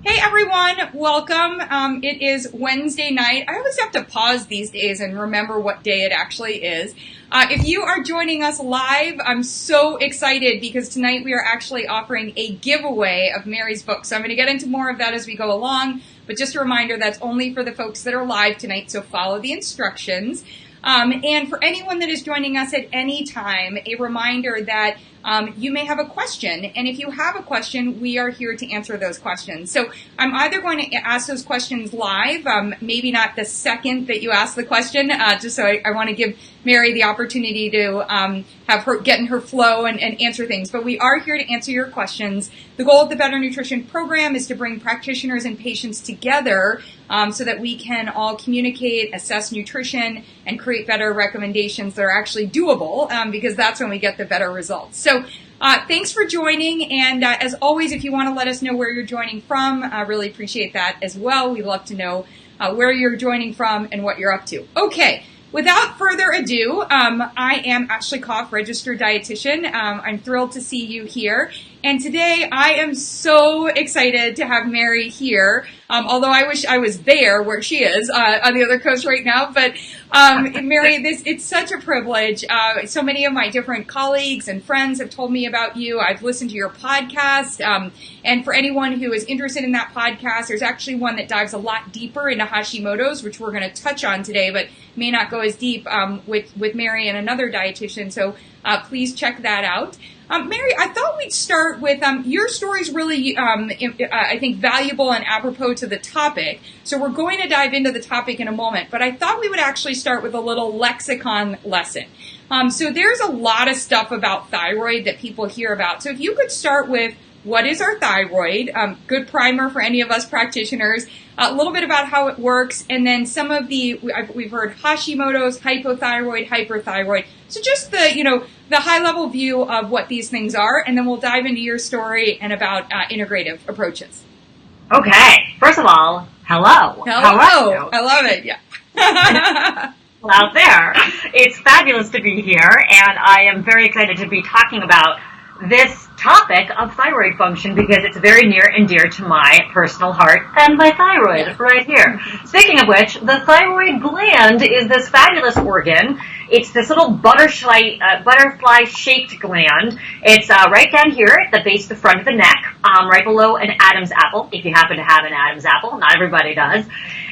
Hey everyone, welcome. It is Wednesday night. I always have to pause these days and remember what day it actually is. If you are joining us live, I'm so excited because tonight we are actually offering a giveaway of Mary's book. So I'm going to get into more of that as we go along, but just a reminder, that's only for the folks that are live tonight, so follow the instructions. And for anyone that is joining us at any time, a reminder that you may have a question, and if you have a question, we are here to answer those questions. So I'm either going to ask those questions live, maybe not the second that you ask the question, just so I want to give Mary the opportunity to have her get in her flow and answer things. But we are here to answer your questions. The goal of the Better Nutrition program is to bring practitioners and patients together so that we can all communicate, assess nutrition, and create better recommendations that are actually doable, because that's when we get the better results. So thanks for joining, and as always, if you want to let us know where you're joining from, I really appreciate that as well. We'd love to know where you're joining from and what you're up to. Okay. Without further ado, I am Ashley Koff, registered dietitian. I'm thrilled to see you here. And today I am so excited to have Mary here, although I wish I was there where she is on the other coast right now. But Mary, it's such a privilege. So many of my different colleagues and friends have told me about you. I've listened to your podcast. And for anyone who is interested in that podcast, there's actually one that dives a lot deeper into Hashimoto's, which we're going to touch on today, but may not go as deep with Mary and another dietitian. So please check that out. Mary, I thought we'd start with your story's really, I think, valuable and apropos to the topic. So we're going to dive into the topic in a moment, but I thought we would actually start with a little lexicon lesson. So there's a lot of stuff about thyroid that people hear about. So if you could start with what is our thyroid, good primer for any of us practitioners, a little bit about how it works, and then some of we've heard Hashimoto's, hypothyroid, hyperthyroid. So just the high level view of what these things are, and then we'll dive into your story and about integrative approaches. Okay. First of all, hello. How are you? I love it. Yeah. Out there. It's fabulous to be here, and I am very excited to be talking about this topic of thyroid function because it's very near and dear to my personal heart and my thyroid right here. Speaking of which, the thyroid gland is this fabulous organ. It's this little butterfly-shaped gland. It's right down here at the base of the front of the neck, right below an Adam's apple, if you happen to have an Adam's apple. Not everybody does.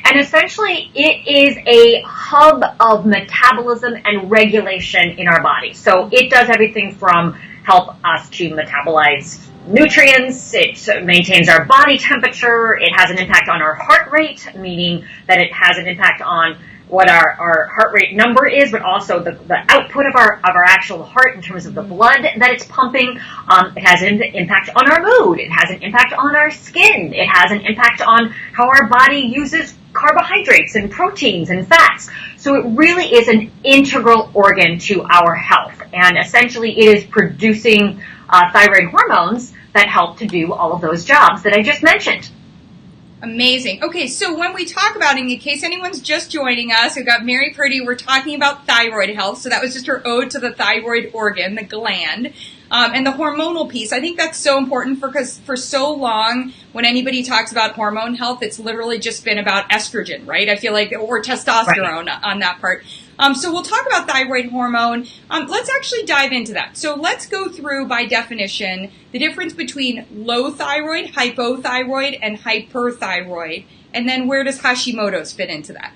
And essentially, it is a hub of metabolism and regulation in our body. So it does everything from help us to metabolize nutrients, it maintains our body temperature, it has an impact on our heart rate, meaning that it has an impact on what our heart rate number is, but also the output of our actual heart in terms of the blood that it's pumping. It has an impact on our mood, it has an impact on our skin, it has an impact on how our body uses carbohydrates and proteins and fats. So it really is an integral organ to our health. And essentially it is producing thyroid hormones that help to do all of those jobs that I just mentioned. Amazing. Okay, so when we talk about, in case anyone's just joining us, we've got Mary Purdy, we're talking about thyroid health. So that was just her ode to the thyroid organ, the gland. And the hormonal piece, I think that's so important because for so long, when anybody talks about hormone health, it's literally just been about estrogen, right? I feel like, or testosterone on that part. So we'll talk about thyroid hormone. Let's actually dive into that. So let's go through, by definition, the difference between low thyroid, hypothyroid, and hyperthyroid. And then where does Hashimoto's fit into that?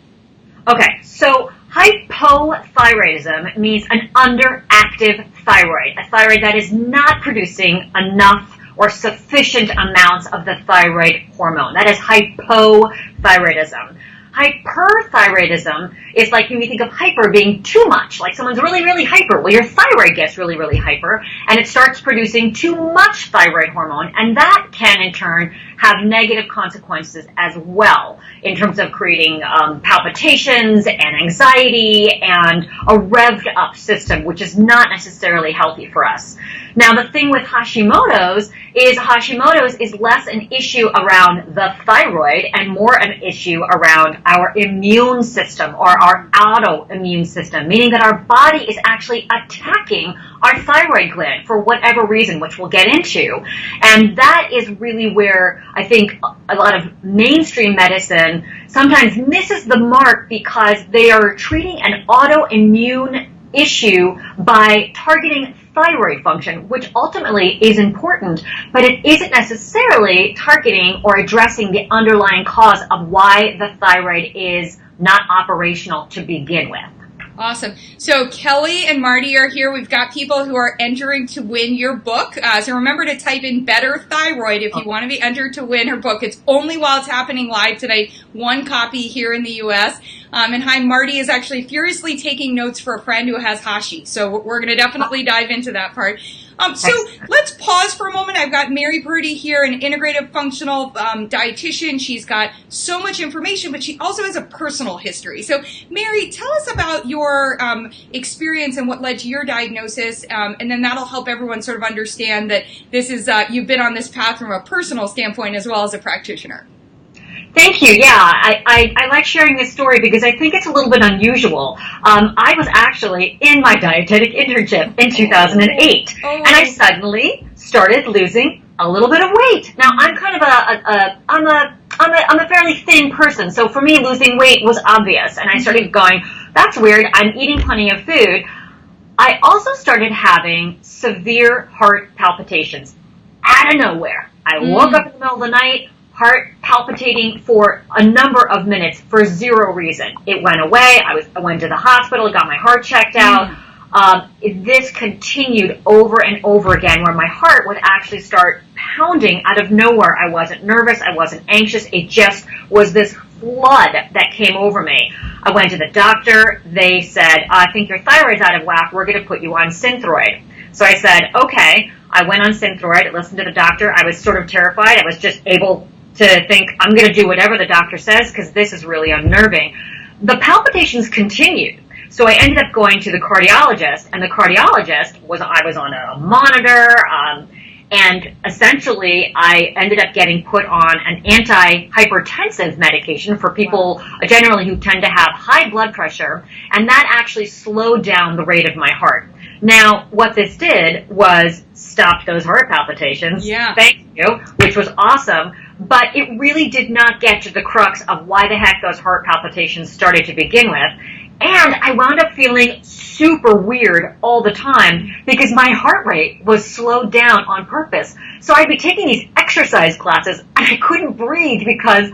Okay, so hypothyroidism means an underactive thyroid, a thyroid that is not producing enough or sufficient amounts of the thyroid hormone. That is hypothyroidism. Hyperthyroidism is like when you think of hyper being too much, like someone's really, really hyper. Well, your thyroid gets really, really hyper, and it starts producing too much thyroid hormone, and that can, in turn, have negative consequences as well in terms of creating palpitations and anxiety and a revved up system, which is not necessarily healthy for us. Now, the thing with Hashimoto's is less an issue around the thyroid and more an issue around our immune system or our autoimmune system, meaning that our body is actually attacking our thyroid gland for whatever reason, which we'll get into. And that is really where I think a lot of mainstream medicine sometimes misses the mark because they are treating an autoimmune issue by targeting thyroid function, which ultimately is important, but it isn't necessarily targeting or addressing the underlying cause of why the thyroid is not operational to begin with. Awesome. So Kelly and Marty are here. We've got people who are entering to win your book. So remember to type in Better Thyroid if you want to be entered to win her book. It's only while it's happening live today. One copy here in the U.S. And hi, Marty is actually furiously taking notes for a friend who has Hashi. So we're going to definitely dive into that part. So let's pause for a moment. I've got Mary Purdy here, an integrative functional dietitian. She's got so much information, but she also has a personal history. So Mary, tell us about your experience and what led to your diagnosis, and then that'll help everyone sort of understand that this is you've been on this path from a personal standpoint as well as a practitioner. Thank you. Yeah, I like sharing this story because I think it's a little bit unusual. I was actually in my dietetic internship in 2008, and I suddenly started losing a little bit of weight. Now, I'm kind of I'm a fairly thin person, so for me, losing weight was obvious, and I started going, that's weird, I'm eating plenty of food. I also started having severe heart palpitations out of nowhere. I woke up in the middle of the night, heart palpitating for a number of minutes for zero reason. It went away. I went to the hospital, got my heart checked out. This continued over and over again where my heart would actually start pounding out of nowhere. I wasn't nervous. I wasn't anxious. It just was this flood that came over me. I went to the doctor. They said, I think your thyroid's out of whack. We're going to put you on Synthroid. So I said, okay. I went on Synthroid, listened to the doctor. I was sort of terrified. I was just able to think, I'm going to do whatever the doctor says because this is really unnerving. The palpitations continued. So I ended up going to the cardiologist, and the cardiologist I was on a monitor, and essentially I ended up getting put on an antihypertensive medication for people generally who tend to have high blood pressure, and that actually slowed down the rate of my heart. Now, what this did was stop those heart palpitations. Yeah. Thank you, which was awesome. But it really did not get to the crux of why the heck those heart palpitations started to begin with. And I wound up feeling super weird all the time because my heart rate was slowed down on purpose. So I'd be taking these exercise classes and I couldn't breathe because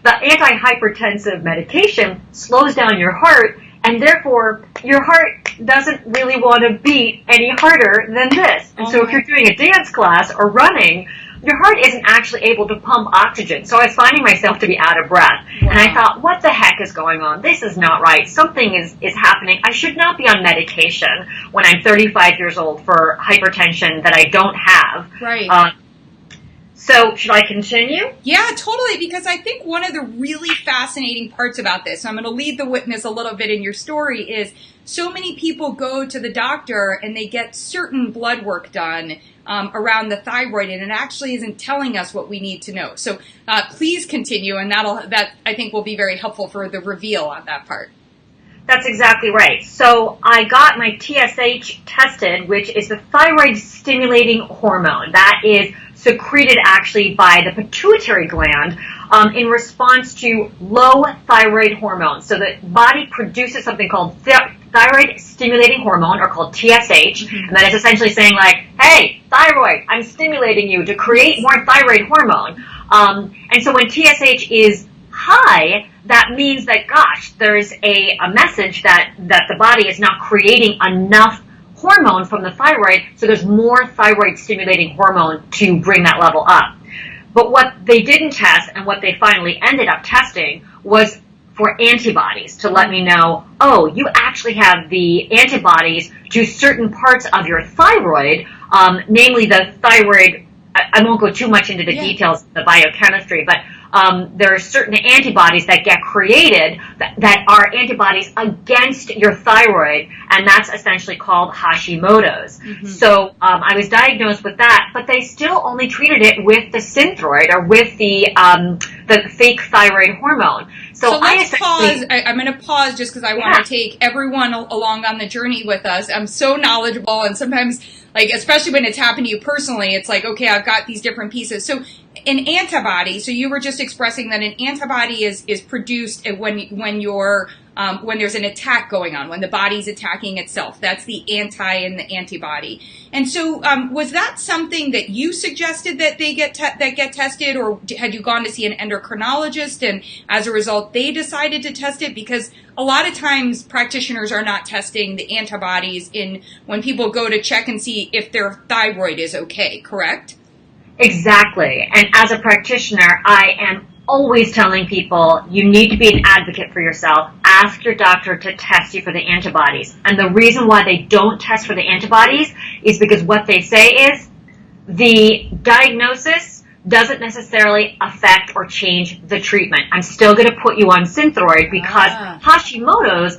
the antihypertensive medication slows down your heart, and therefore your heart doesn't really want to beat any harder than this. And so if you're doing a dance class or running, your heart isn't actually able to pump oxygen. So I was finding myself to be out of breath. Wow. And I thought, what the heck is going on? This is not right. Something is happening. I should not be on medication when I'm 35 years old for hypertension that I don't have. Right. So should I continue? Yeah, totally, because I think one of the really fascinating parts about this, and I'm going to lead the witness a little bit in your story, is so many people go to the doctor and they get certain blood work done around the thyroid, and it actually isn't telling us what we need to know. So please continue, and that I think will be very helpful for the reveal on that part. That's exactly right. So I got my TSH tested, which is the thyroid stimulating hormone. That is secreted actually by the pituitary gland in response to low thyroid hormone. So the body produces something called thyroid stimulating hormone, or called TSH, and that is essentially saying like, hey, thyroid, I'm stimulating you to create more thyroid hormone. And so when TSH is high, that means that, gosh, there's a message that the body is not creating enough hormone from the thyroid, so there's more thyroid stimulating hormone to bring that level up. But what they didn't test, and what they finally ended up testing, was for antibodies to let me know, oh, you actually have the antibodies to certain parts of your thyroid, namely the thyroid. I won't go too much into the details of the biochemistry, but there are certain antibodies that get created that are antibodies against your thyroid, and that's essentially called Hashimoto's. Mm-hmm. So I was diagnosed with that, but they still only treated it with the Synthroid, or with the fake thyroid hormone. So let's pause. I'm going to pause just because I want to take everyone along on the journey with us. I'm so knowledgeable, and sometimes, like, especially when it's happened to you personally, it's like, okay, I've got these different pieces. So an antibody, so you were just expressing that an antibody is produced when you're when there's an attack going on, when the body's attacking itself. That's the anti and the antibody. And so was that something that you suggested that they get tested, or had you gone to see an endocrinologist and as a result they decided to test it? Because a lot of times practitioners are not testing the antibodies when people go to check and see if their thyroid is okay, correct? Exactly. And as a practitioner, I am always telling people, you need to be an advocate for yourself. Ask your doctor to test you for the antibodies. And the reason why they don't test for the antibodies is because what they say is the diagnosis doesn't necessarily affect or change the treatment. I'm still going to put you on Synthroid because Hashimoto's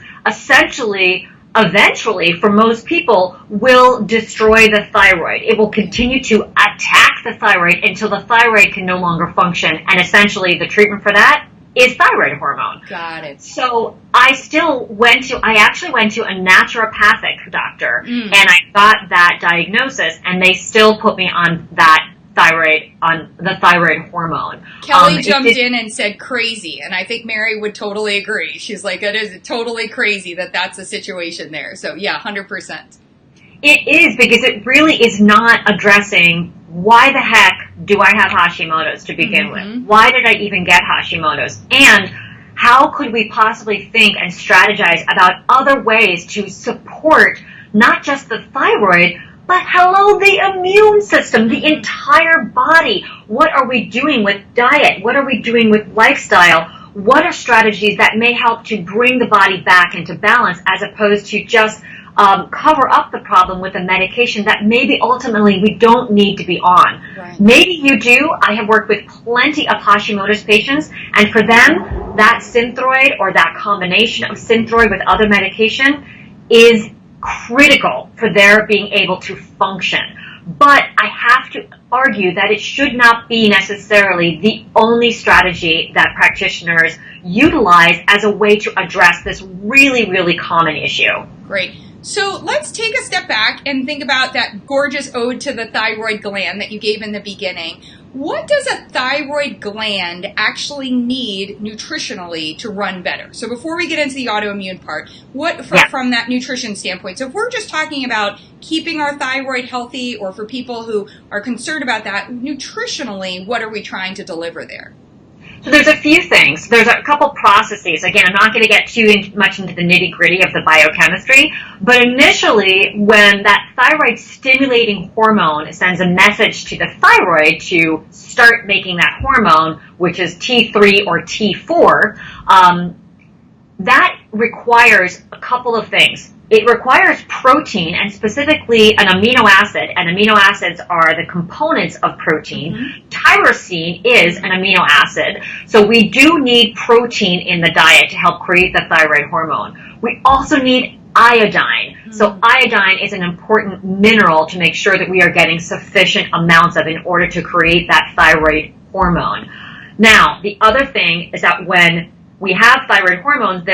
eventually, for most people, will destroy the thyroid. It will continue to attack the thyroid until the thyroid can no longer function. And essentially, the treatment for that is thyroid hormone. Got it. So I actually went to a naturopathic doctor, and I got that diagnosis, and they still put me on the thyroid hormone. Kelly jumped in and said crazy, and I think Mary would totally agree. She's like, it is totally crazy that's the situation there. So yeah, 100%. It is, because it really is not addressing why the heck do I have Hashimoto's to begin with? Why did I even get Hashimoto's? And how could we possibly think and strategize about other ways to support not just the thyroid, but hello, the immune system, the entire body. What are we doing with diet? What are we doing with lifestyle? What are strategies that may help to bring the body back into balance, as opposed to just cover up the problem with a medication that maybe ultimately we don't need to be on? Right. Maybe you do. I have worked with plenty of Hashimoto's patients, and for them, that Synthroid, or that combination of Synthroid with other medication, is critical for their being able to function. But I have to argue that it should not be necessarily the only strategy that practitioners utilize as a way to address this really, really common issue. Great. So let's take a step back and think about that gorgeous ode to the thyroid gland that you gave in the beginning. What does a thyroid gland actually need nutritionally to run better? So before we get into the autoimmune part, from that nutrition standpoint, so if we're just talking about keeping our thyroid healthy, or for people who are concerned about that, nutritionally, what are we trying to deliver there? So there's a few things. There's a couple processes. Again, I'm not going to get too much into the nitty-gritty of the biochemistry, but initially, when that thyroid stimulating hormone sends a message to the thyroid to start making that hormone, which is T3 or T4, that requires a couple of things. It requires protein, and specifically an amino acid, and amino acids are the components of protein. Tyrosine is an amino acid, so we do need protein in the diet to help create the thyroid hormone. We also need iodine. So iodine is an important mineral to make sure that we are getting sufficient amounts of in order to create that thyroid hormone. Now, the other thing is that when we have thyroid hormones,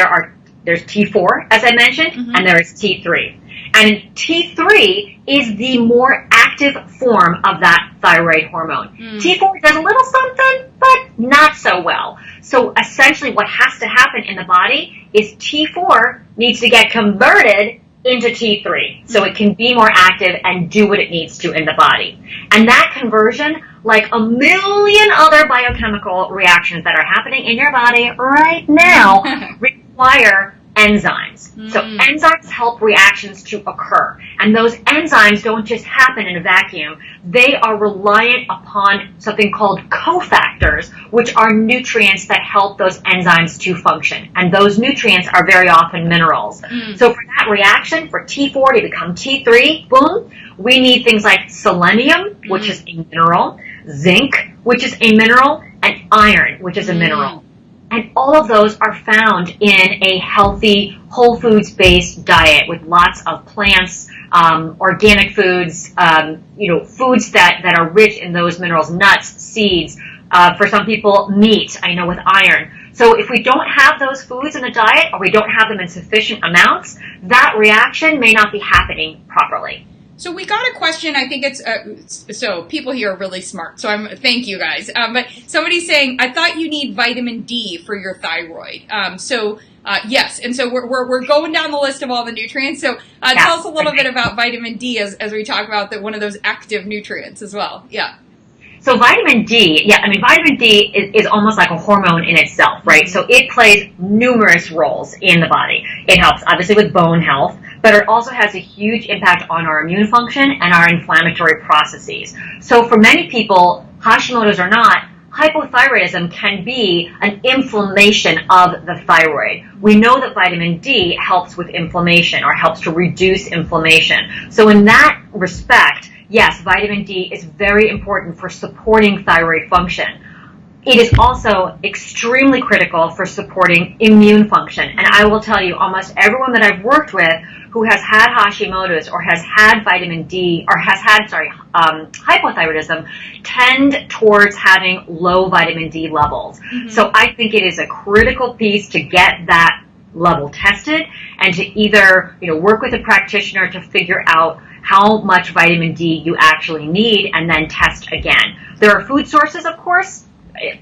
there's T4, as I mentioned, and there is T3. And T3 is the more active form of that thyroid hormone. T4 does a little something, but not so well. So essentially what has to happen in the body is T4 needs to get converted into T3 so it can be more active and do what it needs to in the body. And that conversion, like a million other biochemical reactions that are happening in your body right now, require enzymes. So enzymes help reactions to occur. And those enzymes don't just happen in a vacuum. They are reliant upon something called cofactors, which are nutrients that help those enzymes to function. And those nutrients are very often minerals. So for that reaction, for T4 to become T3, boom, we need things like selenium, which is a mineral, zinc, which is a mineral, and iron, which is a mineral. And all of those are found in a healthy, whole foods-based diet with lots of plants, organic foods, foods that are rich in those minerals, nuts, seeds, for some people, meat, I know, with iron. So if we don't have those foods in the diet, or we don't have them in sufficient amounts, that reaction may not be happening properly. So we got a question. I think it's so people here are really smart. So thank you guys. But somebody's saying, I thought you need vitamin D for your thyroid. Yes, and so we're going down the list of all the nutrients. So tell us a little bit about vitamin D as we talk about one of those active nutrients as well. Yeah. So vitamin D, vitamin D is almost like a hormone in itself, right? So it plays numerous roles in the body. It helps obviously with bone health, but it also has a huge impact on our immune function and our inflammatory processes. So for many people, Hashimoto's or not, hypothyroidism can be an inflammation of the thyroid. We know that vitamin D helps with inflammation or helps to reduce inflammation. So in that respect, yes, vitamin D is very important for supporting thyroid function. It is also extremely critical for supporting immune function. And I will tell you, almost everyone that I've worked with who has had Hashimoto's or has had vitamin D or has had, hypothyroidism tend towards having low vitamin D levels. Mm-hmm. So I think it is a critical piece to get that level tested and to either, work with a practitioner to figure out how much vitamin D you actually need and then test again. There are food sources, of course,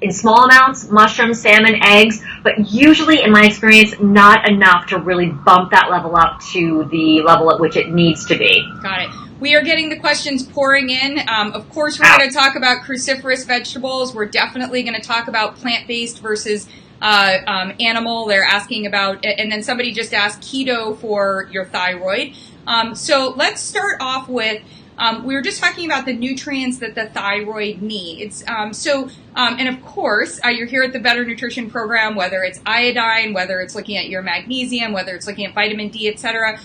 in small amounts, mushrooms, salmon, eggs, but usually in my experience, not enough to really bump that level up to the level at which it needs to be. Got it. We are getting the questions pouring in. Of course, we're going to talk about cruciferous vegetables. We're definitely going to talk about plant-based versus animal. They're asking about, and then somebody just asked keto for your thyroid. So let's start off with, we were just talking about the nutrients that the thyroid needs. And of course, you're here at the Better Nutrition Program, whether it's iodine, whether it's looking at your magnesium, whether it's looking at vitamin D, etc.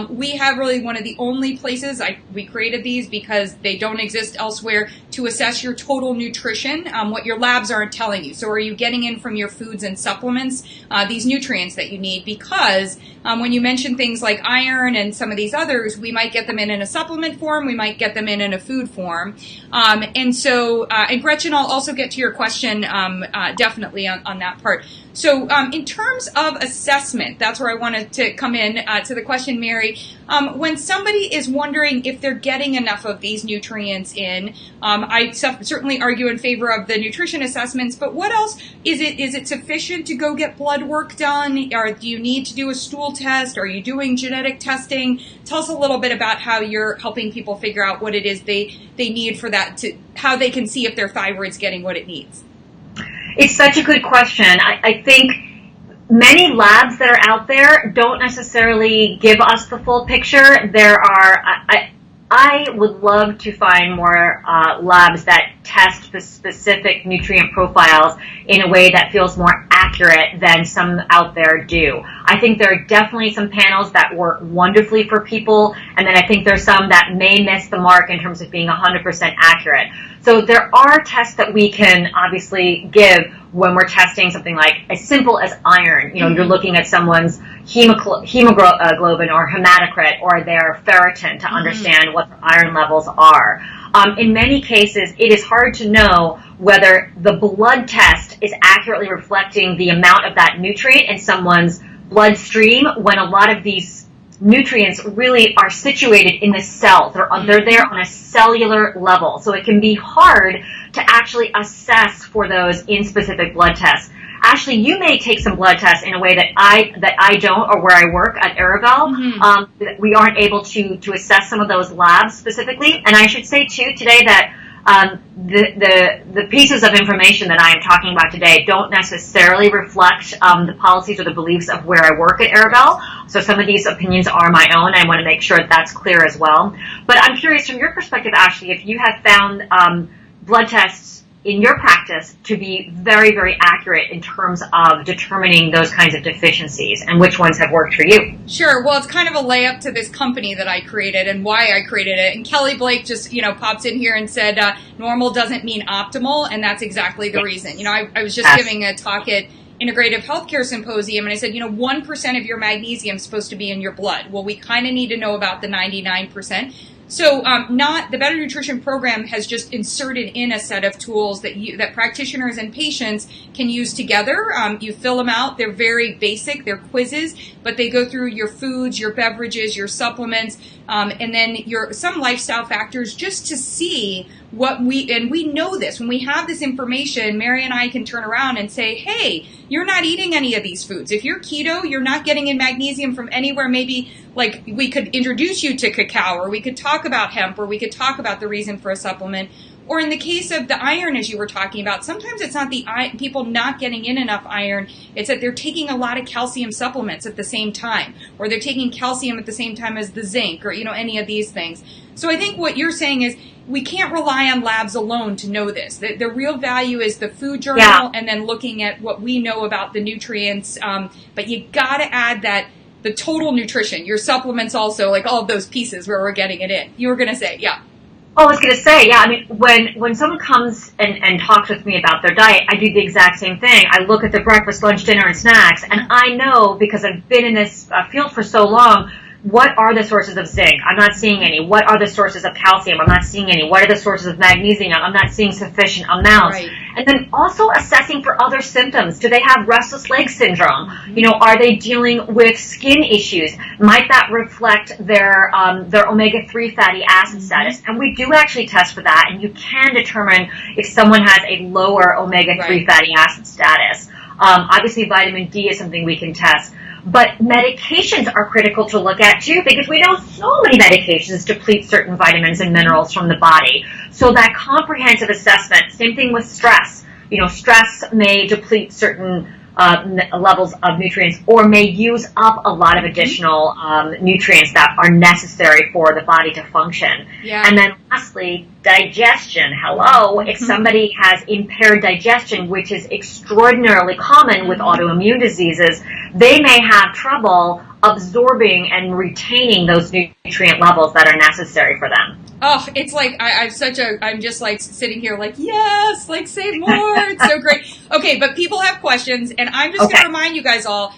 We have really one of the only places, we created these because they don't exist elsewhere, to assess your total nutrition, what your labs aren't telling you. So are you getting in from your foods and supplements these nutrients that you need? Because when you mention things like iron and some of these others, we might get them in a supplement form, we might get them in a food form. And Gretchen, I'll also get to your question definitely on that part. So in terms of assessment, that's where I wanted to come in to the question, Mary. When somebody is wondering if they're getting enough of these nutrients in, I certainly argue in favor of the nutrition assessments, but what else? Is it sufficient to go get blood work done? Or do you need to do a stool test? Are you doing genetic testing? Tell us a little bit about how you're helping people figure out what it is they need for that, how they can see if their thyroid's getting what it needs. It's such a good question. I think many labs that are out there don't necessarily give us the full picture. There are, I would love to find more labs that test the specific nutrient profiles in a way that feels more accurate than some out there do. I think there are definitely some panels that work wonderfully for people, and then I think there's some that may miss the mark in terms of being 100% accurate. So there are tests that we can obviously give when we're testing something like as simple as iron. You're looking at someone's hemoglobin or hematocrit or their ferritin to understand what their iron levels are. In many cases, it is hard to know whether the blood test is accurately reflecting the amount of that nutrient in someone's bloodstream when a lot of these nutrients really are situated in the cell. They're there on a cellular level. So it can be hard to actually assess for those in specific blood tests. Ashley, you may take some blood tests in a way that I don't, or where I work at Aravel. We aren't able to assess some of those labs specifically. And I should say too today that the pieces of information that I am talking about today don't necessarily reflect the policies or the beliefs of where I work at Aravel. So some of these opinions are my own. I want to make sure that's clear as well. But I'm curious from your perspective, Ashley, if you have found blood tests in your practice to be very, very accurate in terms of determining those kinds of deficiencies and which ones have worked for you? Sure. Well, it's kind of a layup to this company that I created and why I created it. And Kelly Blake just, pops in here and said, normal doesn't mean optimal. And that's exactly the reason. I was just giving a talk at Integrative Healthcare Symposium, and I said, 1% of your magnesium is supposed to be in your blood. Well, we kind of need to know about the 99%. So, the Better Nutrition Program has just inserted in a set of tools that practitioners and patients can use together. You fill them out. They're very basic. They're quizzes, but they go through your foods, your beverages, your supplements, and then some lifestyle factors just to see what we know this. When we have this information, Mary and I can turn around and say, hey, you're not eating any of these foods. If you're keto, you're not getting in magnesium from anywhere. Maybe like we could introduce you to cacao, or we could talk about hemp, or we could talk about the reason for a supplement. Or in the case of the iron, as you were talking about, sometimes it's not the people not getting in enough iron. It's that they're taking a lot of calcium supplements at the same time, or they're taking calcium at the same time as the zinc, or, any of these things. So I think what you're saying is we can't rely on labs alone to know this. The real value is the food journal and then looking at what we know about the nutrients. But you got to add the total nutrition, your supplements also, like all of those pieces where we're getting it in. You were going to say, yeah. Oh, I was going to say, I mean, when someone comes and talks with me about their diet, I do the exact same thing. I look at the breakfast, lunch, dinner, and snacks, and I know, because I've been in this field for so long, what are the sources of zinc? I'm not seeing any. What are the sources of calcium? I'm not seeing any. What are the sources of magnesium? I'm not seeing sufficient amounts. Right. And then also assessing for other symptoms. Do they have restless leg syndrome? Are they dealing with skin issues? Might that reflect their omega-3 fatty acid status? And we do actually test for that, and you can determine if someone has a lower omega-3 fatty acid status. Obviously, vitamin D is something we can test. But medications are critical to look at too, because we know so many medications deplete certain vitamins and minerals from the body. So that comprehensive assessment, same thing with stress. Stress may deplete certain levels of nutrients, or may use up a lot of additional nutrients that are necessary for the body to function. Yeah. And then lastly, digestion. Hello. If somebody has impaired digestion, which is extraordinarily common with autoimmune diseases, they may have trouble absorbing and retaining those nutrient levels that are necessary for them. Oh, it's like I'm just like sitting here like, yes, like say more. It's so great. Okay, but people have questions, and I'm just going to remind you guys all,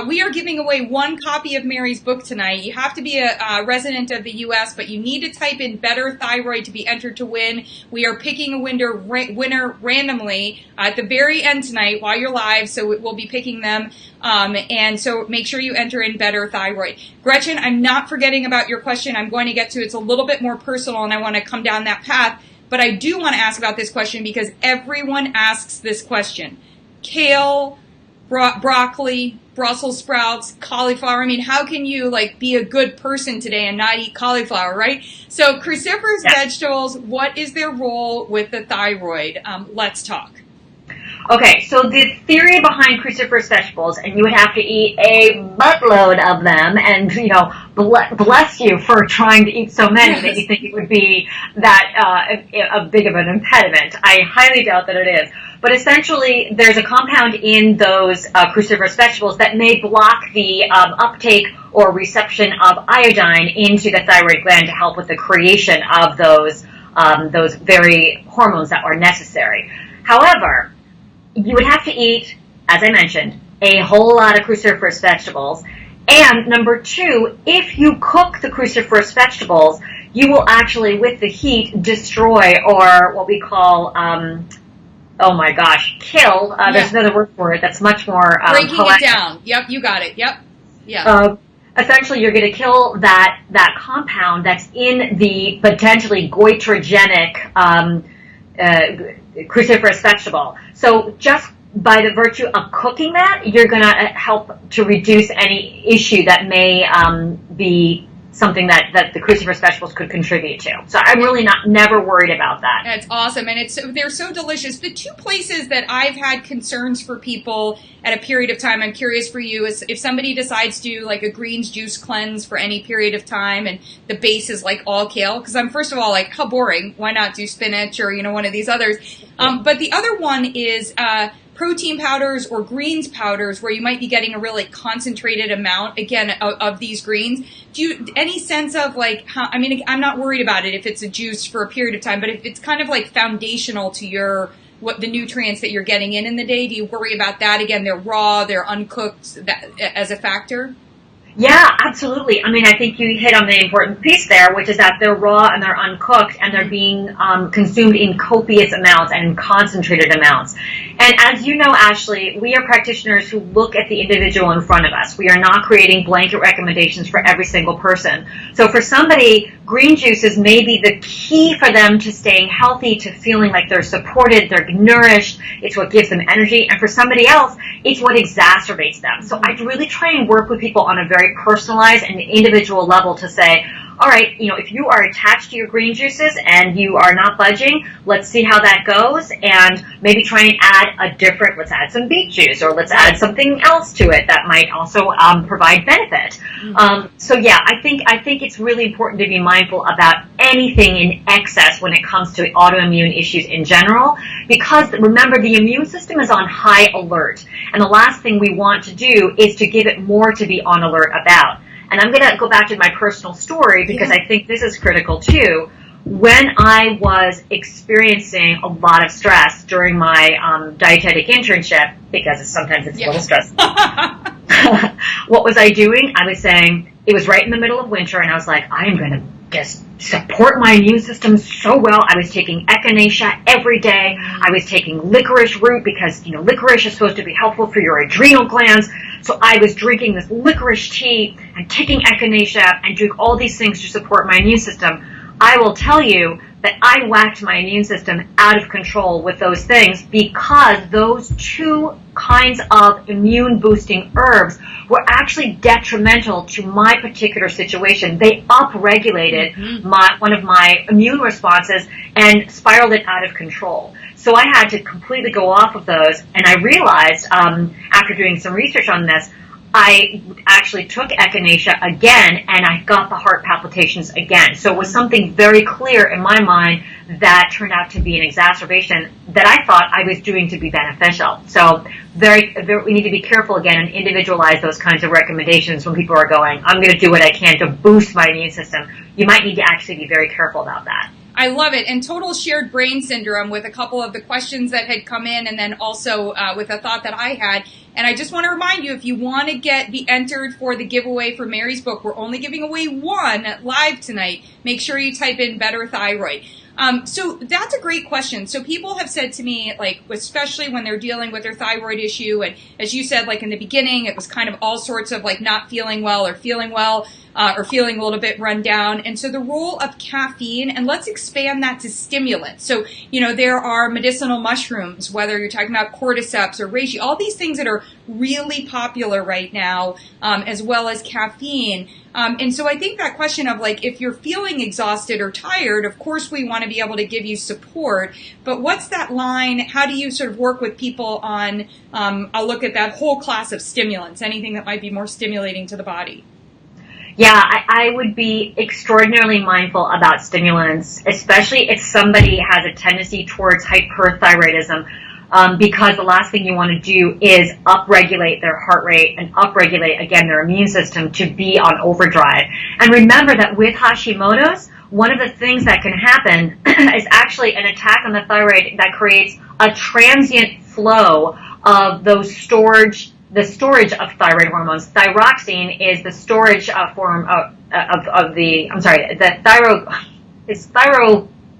we are giving away one copy of Mary's book tonight. You have to be a resident of the U.S., but you need to type in Better Thyroid to be entered to win. We are picking a winner randomly at the very end tonight while you're live, so we'll be picking them. And so make sure you enter in Better Thyroid. Gretchen, I'm not forgetting about your question. I'm going to get to it's a little bit more personal, and I want to come down that path. But I do want to ask about this question because everyone asks this question. Kale, broccoli, Brussels sprouts, cauliflower. I mean, how can you be a good person today and not eat cauliflower, right? So cruciferous vegetables, what is their role with the thyroid? Let's talk. Okay, so the theory behind cruciferous vegetables, and you would have to eat a buttload of them, and, bless you for trying to eat so many that you think it would be that a big of an impediment. I highly doubt that it is. But essentially, there's a compound in those cruciferous vegetables that may block the uptake or reception of iodine into the thyroid gland to help with the creation of those very hormones that are necessary. However, you would have to eat, as I mentioned, a whole lot of cruciferous vegetables. And number two, if you cook the cruciferous vegetables, you will actually, with the heat, destroy, or what we call, kill. There's another word for it that's much more breaking it down. Yep, you got it. Yep. Yeah. Essentially, you're going to kill that compound that's in the potentially goitrogenic cruciferous vegetable. So just by the virtue of cooking that, you're going to help to reduce any issue that may be something that the Cruciferous Vegetables could contribute to. So I'm really never worried about that. That's awesome, and they're so delicious. The two places that I've had concerns for people at a period of time, I'm curious for you, is if somebody decides to do like a greens juice cleanse for any period of time, and the base is like all kale, because I'm first of all like, how boring? Why not do spinach or one of these others? But the other one is protein powders or greens powders, where you might be getting a really concentrated amount, again, of these greens. Do you, any sense of like how, I mean, I'm not worried about it if it's a juice for a period of time, but if it's kind of like foundational to what the nutrients that you're getting in the day, do you worry about that? Again, they're raw, they're uncooked, as a factor? Yeah, absolutely. I mean, I think you hit on the important piece there, which is that they're raw and they're uncooked and they're being consumed in copious amounts and in concentrated amounts. And as you know, Ashley, we are practitioners who look at the individual in front of us. We are not creating blanket recommendations for every single person. So for somebody, green juices may be the key for them to staying healthy, to feeling like they're supported, they're nourished. It's what gives them energy. And for somebody else, it's what exacerbates them. So I really try and work with people on a very personalized and individual level to say, all right, if you are attached to your green juices and you are not budging, let's see how that goes, and maybe try and let's add some beet juice, or let's add something else to it that might also provide benefit. So yeah, I think it's really important to be mindful about anything in excess when it comes to autoimmune issues in general, because remember, the immune system is on high alert, and the last thing we want to do is to give it more to be on alert about. And I'm going to go back to my personal story because I think this is critical too. When I was experiencing a lot of stress during my dietetic internship, because sometimes it's a little stressful, what was I doing? I was saying, it was right in the middle of winter, and I was like, I am going to just support my immune system so well. I was taking echinacea every day. I was taking licorice root because, licorice is supposed to be helpful for your adrenal glands. So I was drinking this licorice tea and taking echinacea and doing all these things to support my immune system. I will tell you that I whacked my immune system out of control with those things, because those two kinds of immune boosting herbs were actually detrimental to my particular situation. They upregulated one of my immune responses and spiraled it out of control. So I had to completely go off of those, and I realized after doing some research on this, I actually took echinacea again, and I got the heart palpitations again. So it was something very clear in my mind that turned out to be an exacerbation that I thought I was doing to be beneficial. So we need to be careful again and individualize those kinds of recommendations when people are going, I'm going to do what I can to boost my immune system. You might need to actually be very careful about that. I love it. And total shared brain syndrome with a couple of the questions that had come in, and then also with a thought that I had. And I just want to remind you, if you want to be entered for the giveaway for Mary's book, we're only giving away one live tonight. Make sure you type in Better Thyroid. So that's a great question. So people have said to me, like, especially when they're dealing with their thyroid issue, and as you said, like in the beginning, it was kind of all sorts of like not feeling well or feeling well, or feeling a little bit run down. And so the role of caffeine, and let's expand that to stimulants. So, there are medicinal mushrooms, whether you're talking about cordyceps or reishi, all these things that are really popular right now, as well as caffeine. And so I think that question of like, if you're feeling exhausted or tired, of course we want to be able to give you support, but what's that line? How do you sort of work with people on, I'll look at that whole class of stimulants, anything that might be more stimulating to the body? Yeah, I would be extraordinarily mindful about stimulants, especially if somebody has a tendency towards hyperthyroidism, because the last thing you want to do is upregulate their heart rate and upregulate, again, their immune system to be on overdrive. And remember that with Hashimoto's, one of the things that can happen is actually an attack on the thyroid that creates a transient flow of the storage of thyroid hormones. Thyroxine is the storage form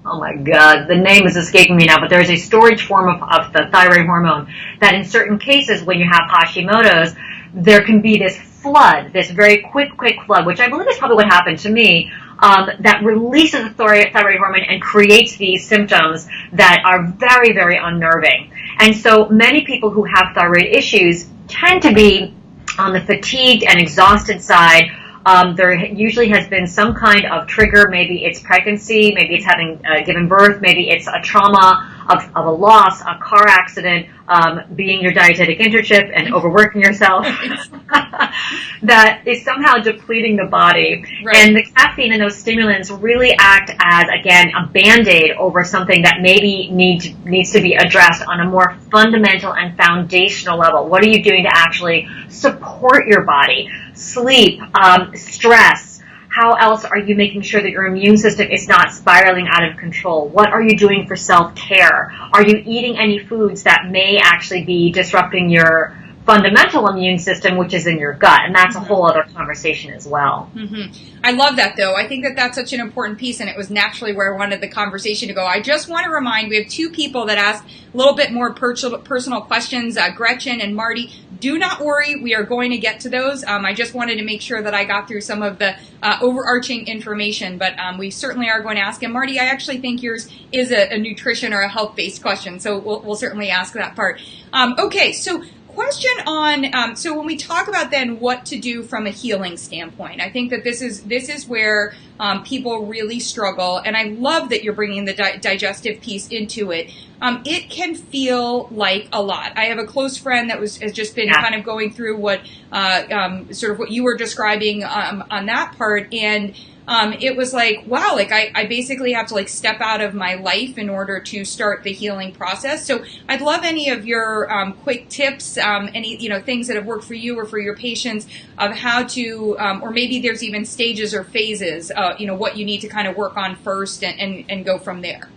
oh my God, the name is escaping me now, but there is a storage form of the thyroid hormone that in certain cases, when you have Hashimoto's, there can be this flood, this very quick flood, which I believe is probably what happened to me, that releases the thyroid hormone and creates these symptoms that are very, very unnerving. And so many people who have thyroid issues tend to be on the fatigued and exhausted side there usually has been some kind of trigger. Maybe it's pregnancy, maybe it's having given birth, maybe it's a trauma of a loss, a car accident, being your dietetic internship and overworking yourself that is somehow depleting the body. Right. And the caffeine and those stimulants really act as, again, a Band-Aid over something that maybe needs to be addressed on a more fundamental and foundational level. What are you doing to actually support your body? Sleep, stress. How else are you making sure that your immune system is not spiraling out of control? What are you doing for self-care? Are you eating any foods that may actually be disrupting your fundamental immune system, which is in your gut? And that's a whole other conversation as well. I love that, though. I think that that's such an important piece, and it was naturally where I wanted the conversation to go. I just want to remind, we have two people that asked a little bit more personal questions, Gretchen and Marty. Do not worry, we are going to get to those. I just wanted to make sure that I got through some of the overarching information, but we certainly are going to ask. And Marty, I actually think yours is a nutrition or a health-based question, so we'll certainly ask that part. Okay, so question on, so when we talk about then what to do from a healing standpoint, I think that this is where people really struggle, and I love that you're bringing the digestive piece into it. It can feel like a lot. I have a close friend that has just been kind of going through what sort of what you were describing on that part, and it was like, wow, like I basically have to like step out of my life in order to start the healing process. So I'd love any of your quick tips, any things that have worked for you or for your patients of how to, or maybe there's even stages or phases, what you need to kind of work on first and go from there.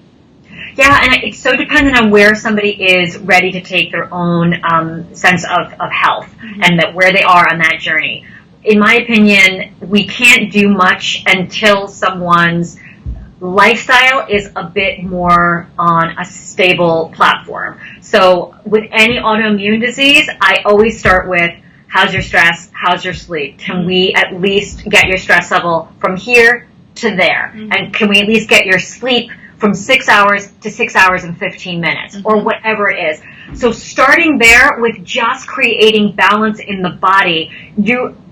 Yeah, and it's so dependent on where somebody is ready to take their own sense of health and that where they are on that journey. In my opinion, we can't do much until someone's lifestyle is a bit more on a stable platform. So with any autoimmune disease, I always start with, how's your stress? How's your sleep? Can we at least get your stress level from here to there? And can we at least get your sleep from 6 hours to 6 hours and 15 minutes or whatever it is? So starting there with just creating balance in the body,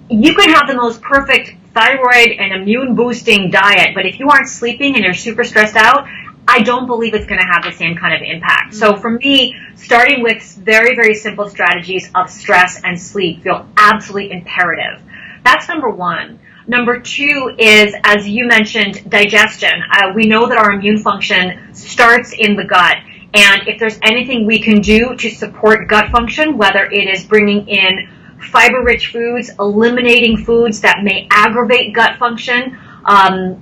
you can have the most perfect thyroid and immune boosting diet, but if you aren't sleeping and you're super stressed out, I don't believe it's going to have the same kind of impact. So for me, starting with very, very simple strategies of stress and sleep feel absolutely imperative. That's number one. Number two is, as you mentioned, digestion. We know that our immune function starts in the gut. And if there's anything we can do to support gut function, whether it is bringing in fiber-rich foods, eliminating foods that may aggravate gut function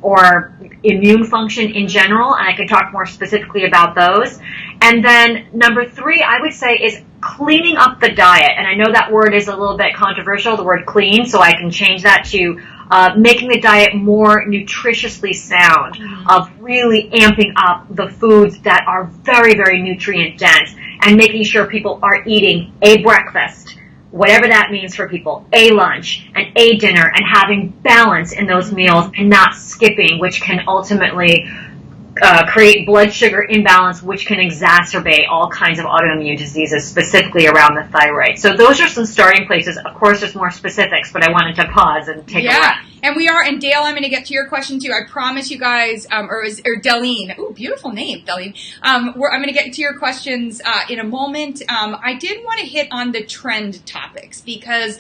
or immune function in general, and I can talk more specifically about those. And then number three, I would say, is cleaning up the diet. And I know that word is a little bit controversial, the word clean, so I can change that to making the diet more nutritiously sound, of really amping up the foods that are very, very nutrient dense, and making sure people are eating a breakfast, whatever that means for people, a lunch, and a dinner, and having balance in those meals and not skipping, which can ultimately create blood sugar imbalance, which can exacerbate all kinds of autoimmune diseases, specifically around the thyroid. So those are some starting places. Of course, there's more specifics, but I wanted to pause and take a look. And we are, and Dale, I'm going to get to your question too. I promise you guys, or Delene. Ooh, beautiful name, Delene. I'm going to get to your questions in a moment. I did want to hit on the trend topics because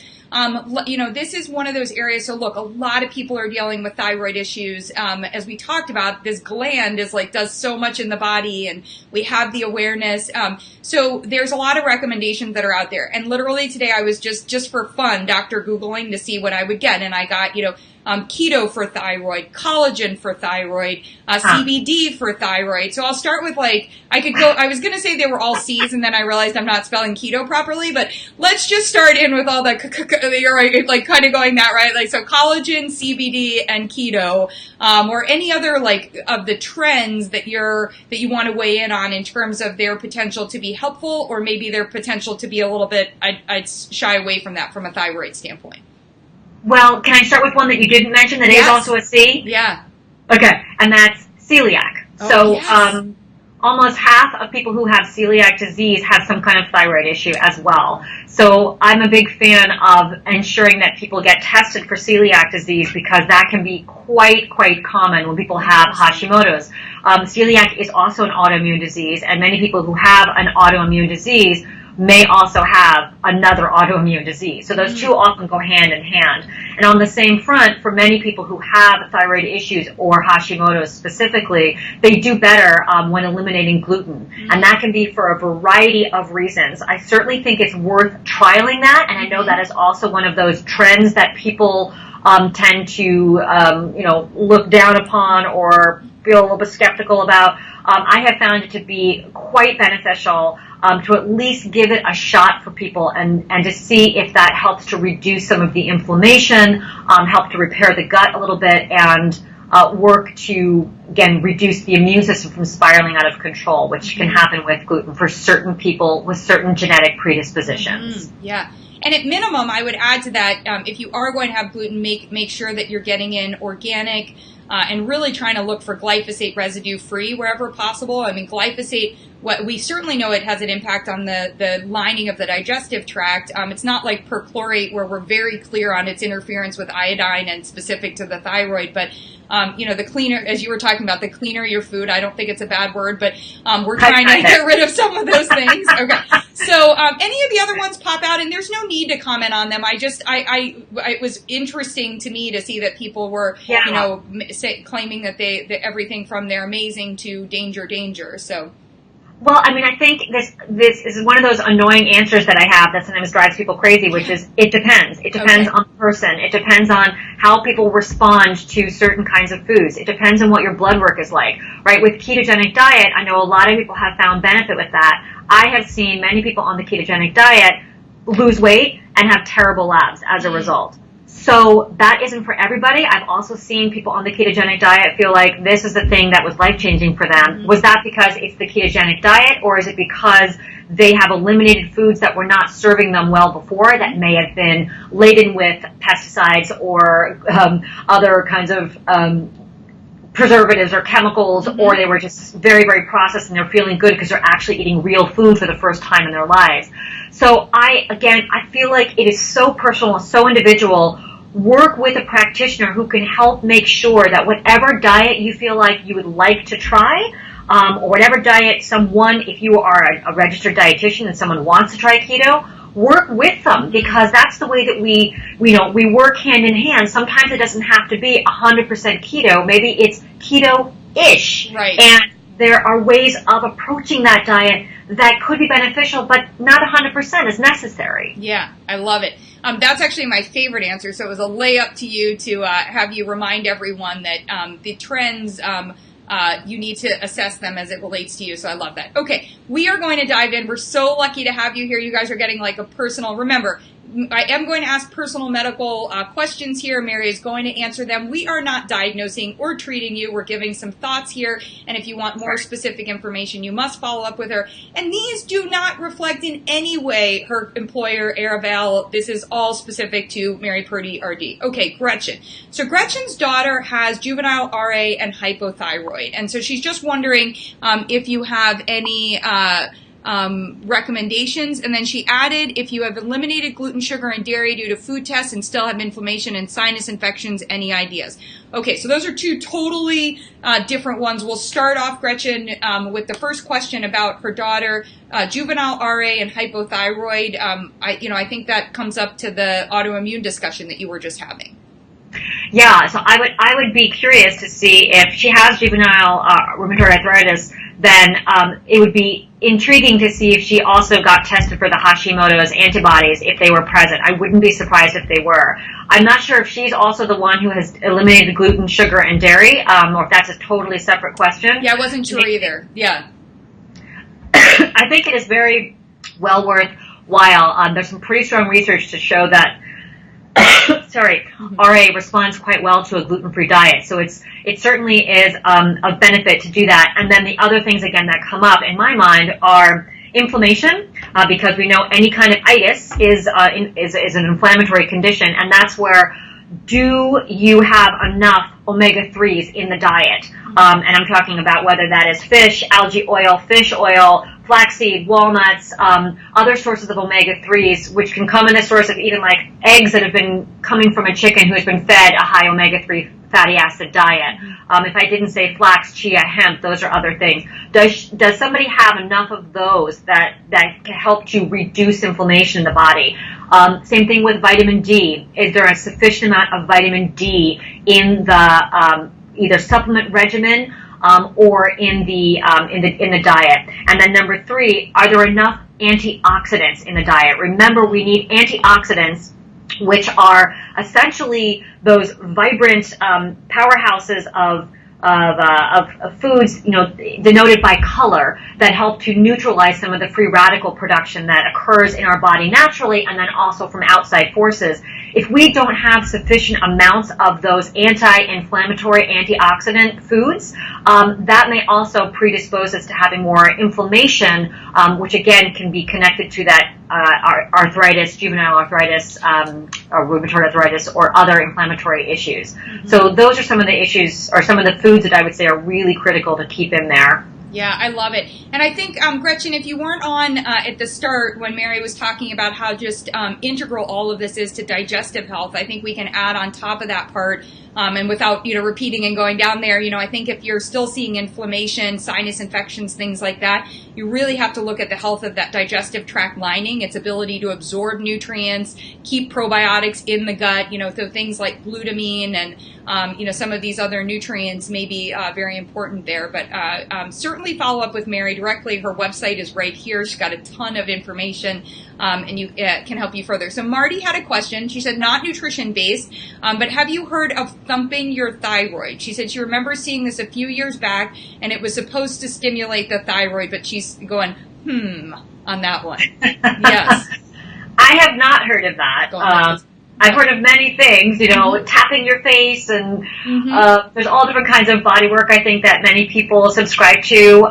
this is one of those areas. So look, a lot of people are dealing with thyroid issues. As we talked about, this gland is does so much in the body, and we have the awareness. So there's a lot of recommendations that are out there. And literally today I was just for fun, Dr. Googling to see what I would get. And I got, keto for thyroid, collagen for thyroid, CBD for thyroid. So I'll start with I was going to say they were all C's, and then I realized I'm not spelling keto properly, but let's just start in with all the, kind of going that, right? So collagen, CBD, and keto, or any other, of the trends that you want to weigh in on in terms of their potential to be helpful, or maybe their potential to be a little bit, I'd shy away from that from a thyroid standpoint. Well, can I start with one that you didn't mention that is also a C? Yeah. Okay, and that's celiac. Oh, so yes. almost half of people who have celiac disease have some kind of thyroid issue as well. So I'm a big fan of ensuring that people get tested for celiac disease, because that can be quite common when people have Hashimoto's. Celiac is also an autoimmune disease, and many people who have an autoimmune disease may also have another autoimmune disease. So those two often go hand in hand. And on the same front, for many people who have thyroid issues or Hashimoto's specifically, they do better when eliminating gluten. And that can be for a variety of reasons. I certainly think it's worth trialing that, and I know that is also one of those trends that people tend to look down upon or feel a little bit skeptical about. I have found it to be quite beneficial to at least give it a shot for people and to see if that helps to reduce some of the inflammation, help to repair the gut a little bit, and work to, again, reduce the immune system from spiraling out of control, which can happen with gluten for certain people with certain genetic predispositions. Yeah. And at minimum, I would add to that, if you are going to have gluten, make sure that you're getting in organic, and really trying to look for glyphosate residue free wherever possible. I mean, glyphosate, what we certainly know it has an impact on the lining of the digestive tract. It's not like perchlorate, where we're very clear on its interference with iodine and specific to the thyroid, but the cleaner, as you were talking about, the cleaner your food, I don't think it's a bad word, but we're trying to get rid of some of those things. Okay. So any of the other ones pop out, and there's no need to comment on them. It was interesting to me to see that people were, claiming that that everything from they're amazing to danger. So. Well, I mean, I think this is one of those annoying answers that I have that sometimes drives people crazy, which is it depends. It depends on the person. It depends on how people respond to certain kinds of foods. It depends on what your blood work is like, right? With ketogenic diet, I know a lot of people have found benefit with that. I have seen many people on the ketogenic diet lose weight and have terrible labs as a result. So that isn't for everybody. I've also seen people on the ketogenic diet feel like this is the thing that was life-changing for them. Was that because it's the ketogenic diet, or is it because they have eliminated foods that were not serving them well before, that may have been laden with pesticides or other kinds of preservatives or chemicals, or they were just very processed and they're feeling good because they're actually eating real food for the first time in their lives. So I feel like it is so personal, so individual. Work with a practitioner who can help make sure that whatever diet you feel like you would like to try, or whatever diet if you are a registered dietitian and someone wants to try keto, work with them, because that's the way that we work hand in hand. Sometimes it doesn't have to be 100% keto. Maybe it's keto-ish. Right. And there are ways of approaching that diet that could be beneficial, but not 100% is necessary. Yeah, I love it. That's actually my favorite answer. So it was a layup to you to have you remind everyone that the trends, you need to assess them as it relates to you. So I love that. Okay, we are going to dive in. We're so lucky to have you here. You guys are getting like a personal, remember, I am going to ask personal medical questions here. Mary is going to answer them. We are not diagnosing or treating you. We're giving some thoughts here. And if you want more specific information, you must follow up with her. And these do not reflect in any way her employer, Aravel. This is all specific to Mary Purdy RD. Okay, Gretchen. So Gretchen's daughter has juvenile RA and hypothyroid. And so she's just wondering if you have any recommendations. And then she added, if you have eliminated gluten, sugar, and dairy due to food tests and still have inflammation and sinus infections, any ideas? Okay, so those are two totally different ones. We'll start off, Gretchen, with the first question about her daughter, juvenile RA and hypothyroid. I think that comes up to the autoimmune discussion that you were just having. Yeah, so I would be curious to see if she has juvenile rheumatoid arthritis. Then it would be intriguing to see if she also got tested for the Hashimoto's antibodies if they were present. I wouldn't be surprised if they were. I'm not sure if she's also the one who has eliminated gluten, sugar, and dairy, or if that's a totally separate question. Yeah, I wasn't sure either. Yeah. I think it is very well worthwhile. There's some pretty strong research to show that RA responds quite well to a gluten-free diet. So it certainly is of benefit to do that. And then the other things, again, that come up in my mind are inflammation, because we know any kind of itis is an inflammatory condition. And that's where, do you have enough omega-3s in the diet. And I'm talking about whether that is fish, algae oil, fish oil, flaxseed, walnuts, other sources of omega-3s, which can come in the source of even like eggs that have been coming from a chicken who has been fed a high omega-3 fatty acid diet. If I didn't say flax, chia, hemp, those are other things. Does somebody have enough of those that can help to reduce inflammation in the body? Same thing with vitamin D. Is there a sufficient amount of vitamin D in the either supplement regimen or in the diet? And then number 3, are there enough antioxidants in the diet? Remember, we need antioxidants, which are essentially those vibrant powerhouses of foods, denoted by color, that help to neutralize some of the free radical production that occurs in our body naturally, and then also from outside forces. If we don't have sufficient amounts of those anti-inflammatory, antioxidant foods, that may also predispose us to having more inflammation, which again can be connected to that arthritis, juvenile arthritis, or rheumatoid arthritis, or other inflammatory issues. Mm-hmm. So those are some of the issues, or some of the foods that I would say are really critical to keep in there. Yeah, I love it. And I think, Gretchen, if you weren't on at the start when Mary was talking about how just integral all of this is to digestive health, I think we can add on top of that part, and without, repeating and going down there, I think if you're still seeing inflammation, sinus infections, things like that, you really have to look at the health of that digestive tract lining, its ability to absorb nutrients, keep probiotics in the gut, so things like glutamine and, some of these other nutrients may be very important there. But certainly follow up with Mary directly. Her website is right here. She's got a ton of information, and you can help you further. So Marty had a question. She said, not nutrition-based, but have you heard of thumping your thyroid? She said she remembers seeing this a few years back, and it was supposed to stimulate the thyroid, but she's going, on that one. Yes. I have not heard of that. I've heard of many things, tapping your face, and there's all different kinds of body work, I think, that many people subscribe to.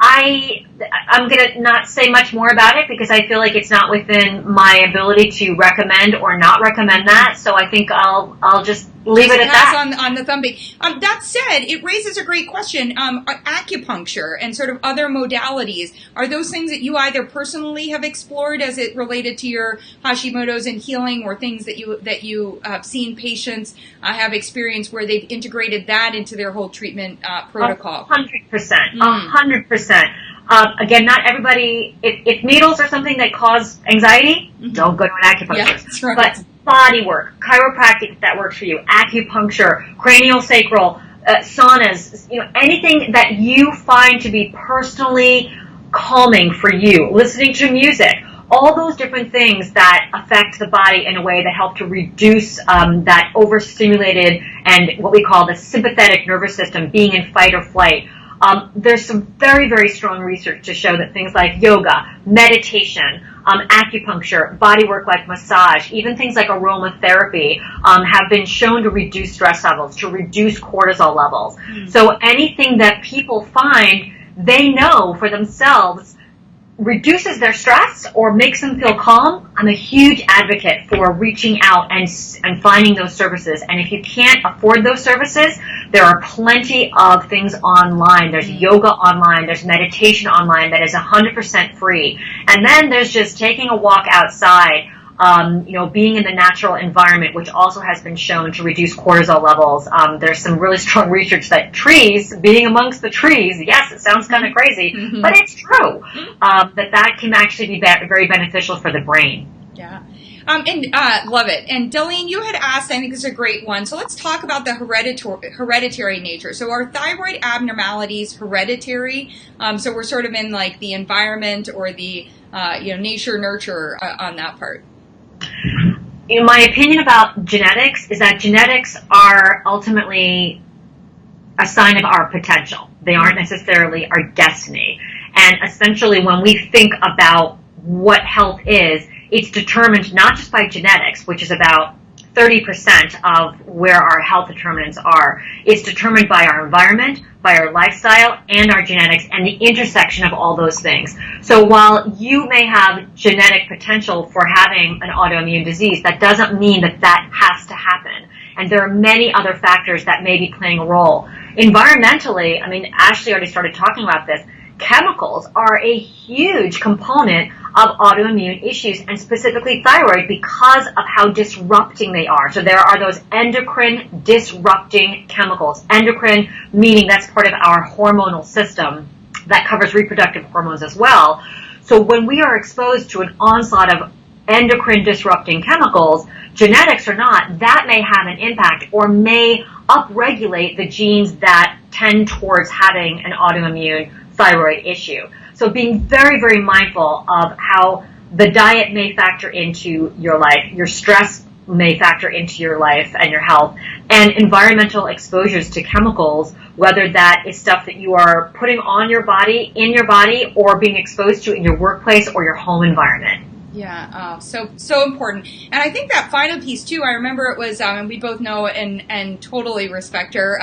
I'm going to not say much more about it because I feel like it's not within my ability to recommend or not recommend that. So I think I'll just leave it at that. On the thumping. That said, it raises a great question. Acupuncture and sort of other modalities, are those things that you either personally have explored as it related to your Hashimoto's and healing, or things that you have seen patients have experienced where they've integrated that into their whole treatment protocol? 100%. 100%. Again, not everybody, if needles are something that cause anxiety, don't go to an acupuncturist. Yeah, that's right. But body work, chiropractic, if that works for you, acupuncture, craniosacral, saunas, anything that you find to be personally calming for you, listening to music, all those different things that affect the body in a way that help to reduce that overstimulated and what we call the sympathetic nervous system being in fight or flight. There's some very, very strong research to show that things like yoga, meditation, acupuncture, body work like massage, even things like aromatherapy, have been shown to reduce stress levels, to reduce cortisol levels. So anything that people find they know for themselves reduces their stress or makes them feel calm, I'm a huge advocate for reaching out and finding those services. And if you can't afford those services, there are plenty of things online. There's yoga online, there's meditation online that is 100% free. And then there's just taking a walk outside, being in the natural environment, which also has been shown to reduce cortisol levels. There's some really strong research that trees, being amongst the trees, yes, it sounds kind of crazy, but it's true, that can actually be very beneficial for the brain. Yeah. Love it. And Delene, you had asked, I think this is a great one. So let's talk about the hereditary nature. So are thyroid abnormalities hereditary? So we're sort of in like the environment or the, nature nurture on that part. In my opinion about genetics is that genetics are ultimately a sign of our potential. They aren't necessarily our destiny. And essentially when we think about what health is, it's determined not just by genetics, which is about 30% of where our health determinants are. It's determined by our environment, by our lifestyle, and our genetics, and the intersection of all those things. So while you may have genetic potential for having an autoimmune disease, that doesn't mean that has to happen. And there are many other factors that may be playing a role. Environmentally, I mean, Ashley already started talking about this. Chemicals are a huge component of autoimmune issues, and specifically thyroid, because of how disrupting they are. So there are those endocrine disrupting chemicals. Endocrine meaning that's part of our hormonal system that covers reproductive hormones as well. So when we are exposed to an onslaught of endocrine disrupting chemicals, genetics or not, that may have an impact or may upregulate the genes that tend towards having an autoimmune thyroid issue. So being very, very mindful of how the diet may factor into your life, your stress may factor into your life and your health, and environmental exposures to chemicals, whether that is stuff that you are putting on your body, in your body, or being exposed to in your workplace or your home environment. Yeah, so important. And I think that final piece too, I remember it was, and we both know and totally respect her,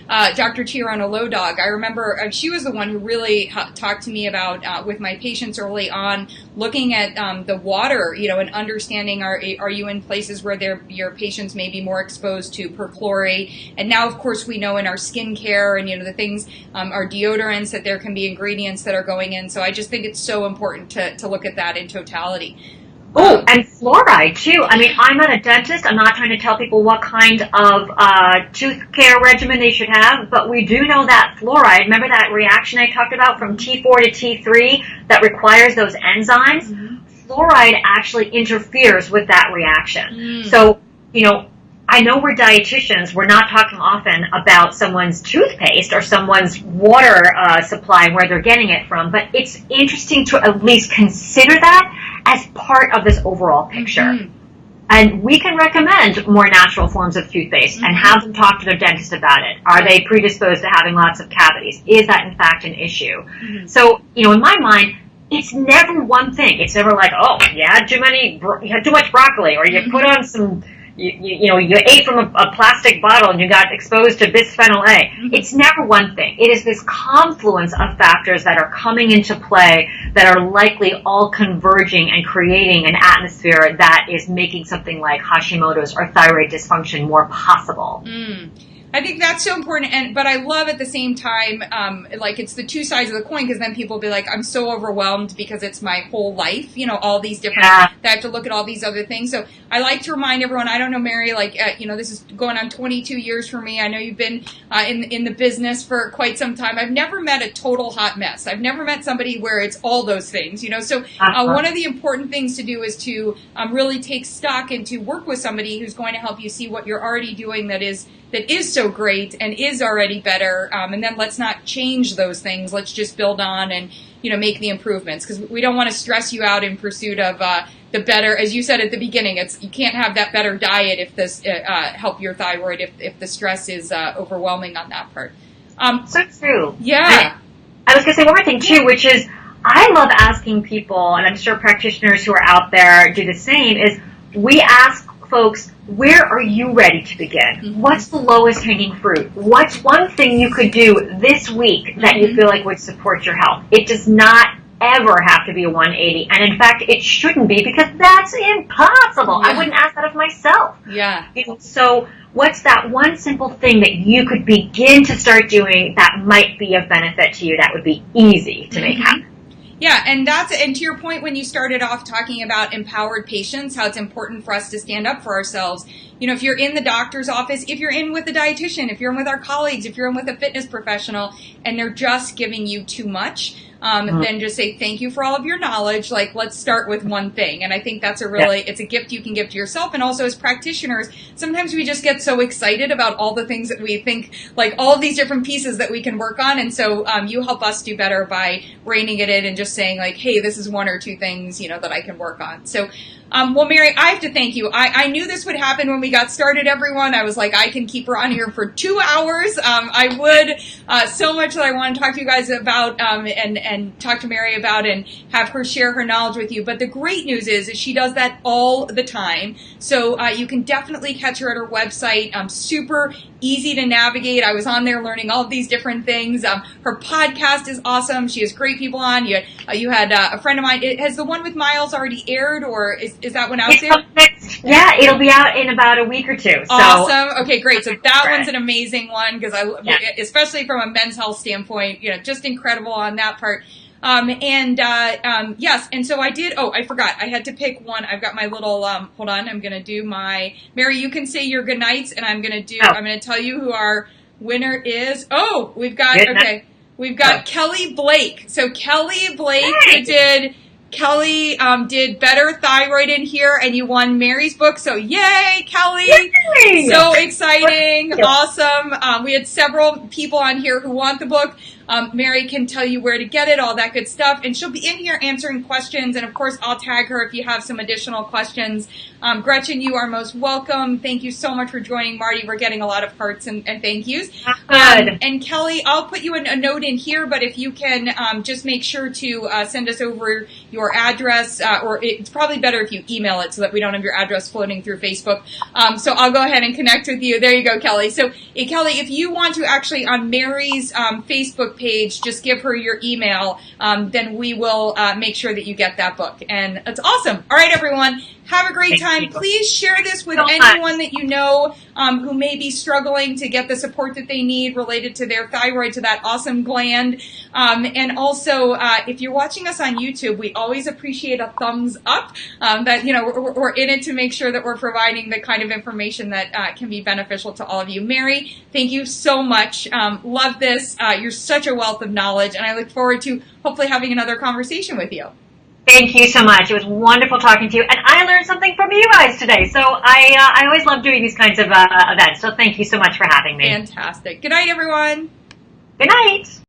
Dr. Tirana Lodog. I remember she was the one who really talked to me about, with my patients early on, looking at the water, and understanding are you in places where your patients may be more exposed to perchlorate. And now, of course, we know in our skincare and, the things, our deodorants, that there can be ingredients that are going in. So I just think it's so important to look at that in totality. Oh, and fluoride too. I mean, I'm not a dentist. I'm not trying to tell people what kind of tooth care regimen they should have, but we do know that fluoride, remember that reaction I talked about from T4 to T3 that requires those enzymes? Mm-hmm. Fluoride actually interferes with that reaction. So, I know we're dietitians. We're not talking often about someone's toothpaste or someone's water supply and where they're getting it from, but it's interesting to at least consider that as part of this overall picture. Mm-hmm. And we can recommend more natural forms of toothpaste and have them talk to their dentist about it. Are they predisposed to having lots of cavities? Is that in fact an issue? Mm-hmm. So, in my mind, it's never one thing. It's never like, oh, you had too much broccoli, or you put on some, you ate from a plastic bottle and you got exposed to bisphenol A. Mm-hmm. It's never one thing. It is this confluence of factors that are coming into play that are likely all converging and creating an atmosphere that is making something like Hashimoto's or thyroid dysfunction more possible. I think that's so important, but I love at the same time, it's the two sides of the coin, because then people will be like, I'm so overwhelmed because it's my whole life, all these different, I have to look at all these other things. So I like to remind everyone, I don't know, Mary, this is going on 22 years for me. I know you've been in the business for quite some time. I've never met a total hot mess. I've never met somebody where it's all those things, So one of the important things to do is to really take stock and to work with somebody who's going to help you see what you're already doing that is so great and is already better, and then let's not change those things. Let's just build on and make the improvements, because we don't want to stress you out in pursuit of the better. As you said at the beginning, you can't have that better diet if this help your thyroid if the stress is overwhelming on that part. So true. Yeah. I was going to say one more thing too, which is I love asking people, and I'm sure practitioners who are out there do the same. Is we ask folks, where are you ready to begin? Mm-hmm. What's the lowest hanging fruit? What's one thing you could do this week that you feel like would support your health? It does not ever have to be a 180. And in fact, it shouldn't be, because that's impossible. Yeah. I wouldn't ask that of myself. Yeah. So what's that one simple thing that you could begin to start doing that might be of benefit to you, that would be easy to make happen? Yeah, and to your point when you started off talking about empowered patients, how it's important for us to stand up for ourselves. If you're in the doctor's office, if you're in with a dietitian, if you're in with our colleagues, if you're in with a fitness professional, and they're just giving you too much, then just say thank you for all of your knowledge. Let's start with one thing. And I think that's it's a gift you can give to yourself. And also as practitioners, sometimes we just get so excited about all the things that we think, all of these different pieces that we can work on. And so you help us do better by reining it in and just saying hey, this is one or two things, that I can work on. So, well, Mary, I have to thank you. I knew this would happen when we got started, everyone. I was like, I can keep her on here for 2 hours. I would, so much that I want to talk to you guys about, and talk to Mary about and have her share her knowledge with you. But the great news is she does that all the time. So, you can definitely catch her at her website. Super easy to navigate. I was on there learning all of these different things. Her podcast is awesome. She has great people on. You had a friend of mine. Has the one with Miles already aired, or is that one out there? Yeah, it'll be out in about a week or two. So. Awesome. Okay, great. So that one's an amazing one because especially from a men's health standpoint, just incredible on that part. Yes, and so I did. Oh, I forgot. I had to pick one. I've got my little. Hold on. I'm gonna do my. Mary, you can say your good nights, and I'm gonna do. I'm gonna tell you who our winner is. Oh, we've got. Okay, we've got Kelly Blake. So Kelly Blake Kelly did Better Thyroid in here, and you won Mary's book. So yay, Kelly! Yay! So exciting, awesome. We had several people on here who want the book. Mary can tell you where to get it, all that good stuff. And she'll be in here answering questions. And of course, I'll tag her if you have some additional questions. Gretchen, you are most welcome. Thank you so much for joining. Marty, we're getting a lot of hearts and thank yous. And Kelly, I'll put you a note in here, but if you can just make sure to send us over your address, or it's probably better if you email it so that we don't have your address floating through Facebook. So I'll go ahead and connect with you. There you go, Kelly. So Kelly, if you want to actually on Mary's Facebook page, just give her your email, then we will make sure that you get that book. And it's awesome. All right, everyone. Have a great time. Please share this with anyone that you know who may be struggling to get the support that they need related to their thyroid, to that awesome gland. And also, if you're watching us on YouTube, we always appreciate a thumbs up. That we're in it to make sure that we're providing the kind of information that can be beneficial to all of you. Mary, thank you so much. Love this. You're such a wealth of knowledge, and I look forward to hopefully having another conversation with you. Thank you so much. It was wonderful talking to you, and I learned something from you guys today. So I always love doing these kinds of events. So thank you so much for having me. Fantastic. Good night, everyone. Good night.